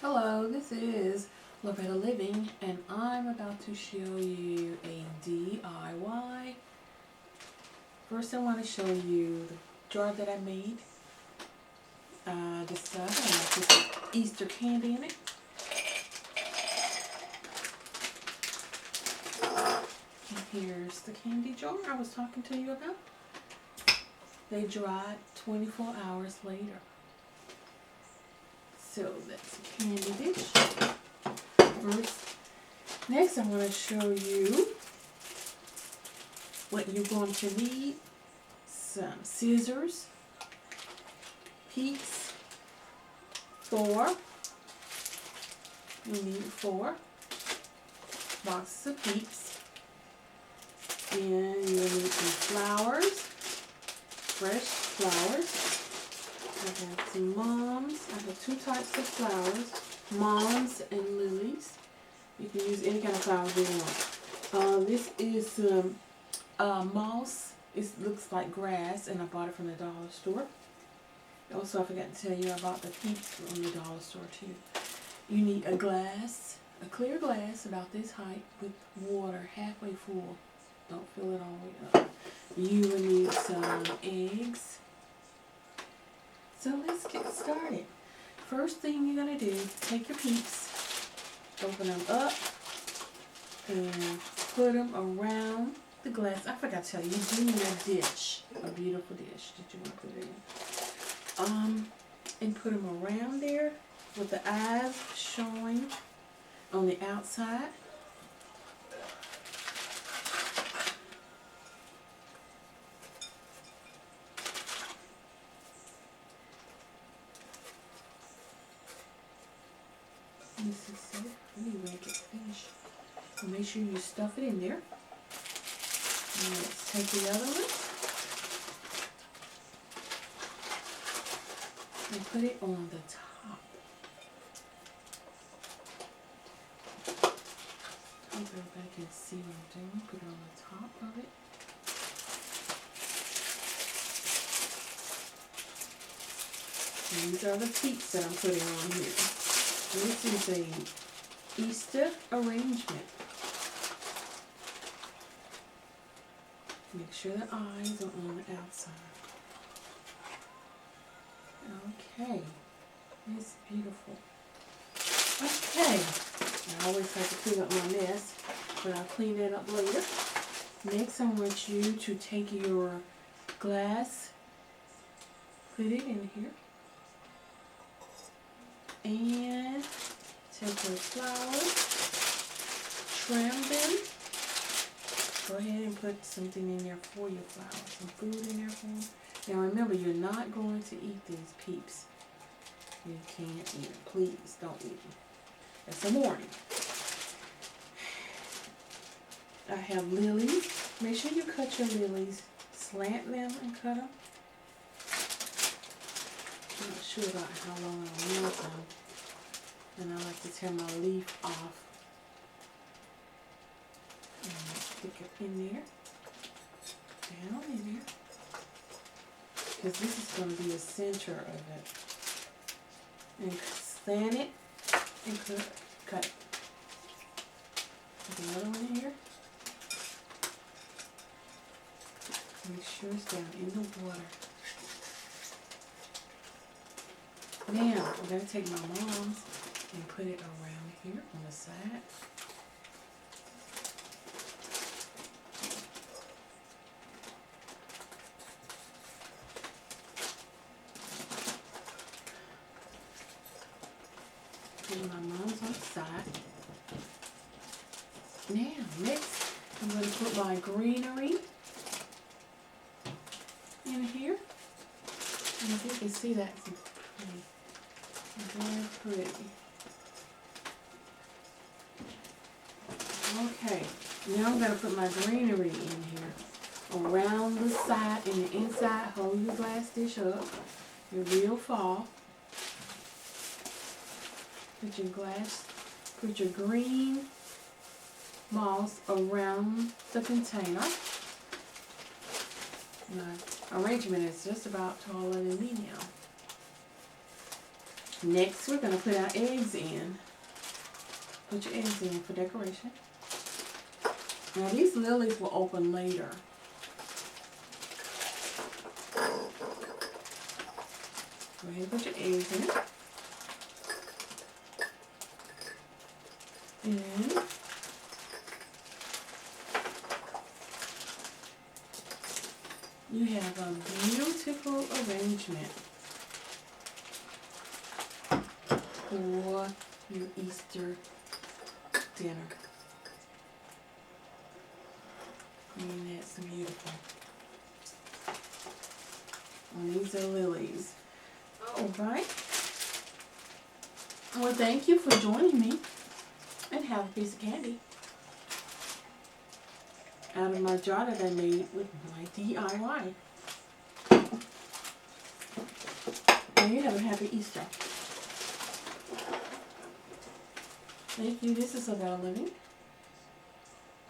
Hello, this is Loretta Living, and I'm about to show you a DIY. First, I want to show you the jar that I made. This stuff, and I put some Easter candy in it. And here's the candy jar I was talking to you about. They dried 24 hours later. So that's a candy dish. Next, I want to show you what you're going to need. Some scissors, Peeps, 4. You need 4 boxes of Peeps. And you'll need some flowers, fresh flowers. I have some Moms. I have 2 types of flowers, Moms and Lilies. You can use any kind of flowers you want. This is moss. It looks like grass, and I bought it from the dollar store. Also, I forgot to tell you, I bought the Peeps from the dollar store too. You need a glass, a clear glass about this height with water halfway full. Don't fill it all the way up. You will need some eggs. So let's get started. First thing you're going to do, take your Peeps, open them up, and put them around the glass. I forgot to tell you, you do need a dish, a beautiful dish that you want to put it in. And put them around there with the eyes showing on the outside. This is it. Really make it finish. So make sure you stuff it in there. And let's take the other one and put it on the top. Hope everybody can see what I'm doing. Put it on the top of it. And these are the Peeps that I'm putting on here. This is a Easter arrangement. Make sure the eyes are on the outside. Okay, it's beautiful. Okay, I always have to clean up my mess, but I'll clean it up later. Next, I want you to take your glass, put it in here, and take your flowers, trim them. Go ahead and put something in there for your flowers, some food in there for them. Now remember, you're not going to eat these Peeps. You can't eat them. Please don't eat them. That's a warning. I have lilies. Make sure you cut your lilies. Slant them and cut them. I'm not sure about how long I'll want them. And I like to tear my leaf off. And stick it in there. Down in there. Because this is going to be the center of it. And slant it and cut it. Put another one in here. Make sure it's down in the water. Now, I'm going to take my Moms and put it around here on the side. Put my Moms on the side. Now, next, I'm going to put my greenery in here. And if you can see that, it's pretty. Very pretty. Okay, now I'm going to put my greenery in here. Around the side and the inside, hold your glass dish up. Your real fall. Put your green moss around the container. My arrangement is just about taller than me now. Next, we're going to put our eggs in. Put your eggs in for decoration. Now, these lilies will open later. Go ahead and put your eggs in. And you have a beautiful arrangement for your Easter dinner. And that's beautiful. And these are lilies. All right. Well, thank you for joining me. And have a piece of candy out of my jar that I made with my DIY. And you have a happy Easter. Thank you. This is Savella Living.